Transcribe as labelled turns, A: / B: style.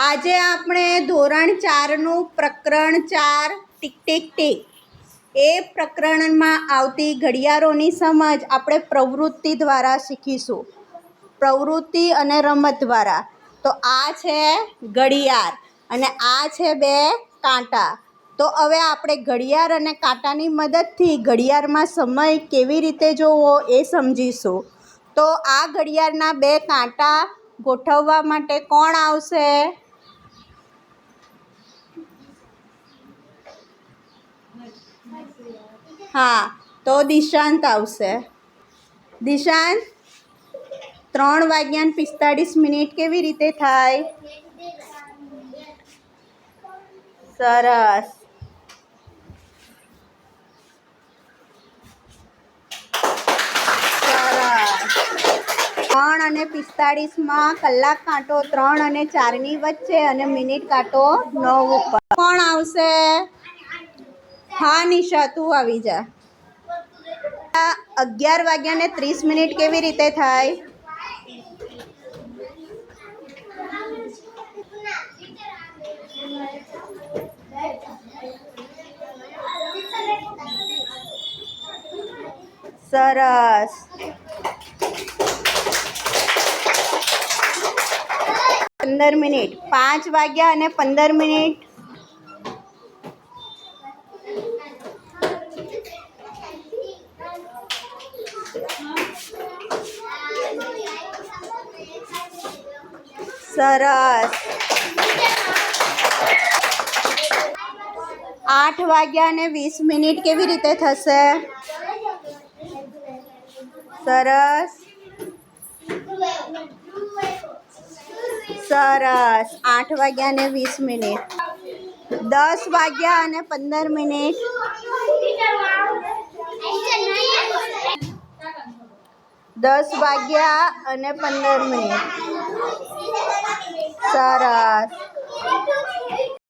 A: આજે આપણે ધોરણ 4નું પ્રકરણ 4 ટીક ટીક ટીક એ પ્રકરણમાં આવતી ઘડિયાળોની સમજ આપણે પ્રવૃત્તિ દ્વારા શીખીશું. પ્રવૃત્તિ અને રમત દ્વારા. તો આ છે ઘડિયાળ અને આ છે 2 કાંટા. તો હવે આપણે ઘડિયાળ અને કાંટાની મદદથી ઘડિયાળમાં સમય કેવી રીતે જોવો એ સમજીશું. તો આ ઘડિયાળના 2 કાંટા ગોઠવવા માટે કોણ આવશે? હા, તો દિશાંત આવશે. દિશાંત, 3:45 કેવી રીતે થાય? સરસ. સરસ. 3 અને 45માં કલાક કાંટો 3 અને 4ની વચ્ચે અને મિનિટ કાંટો 9 ઉપર. કોણ આવશે? હા નિશા, તું આવી જા. 11:30 કેવી રીતે થાય? સરસ. 15 5:15 સરસ. 8:20 કેવી રીતે થશે? સરસ. સરસ. 8:20 10:15 10:15 સરસ.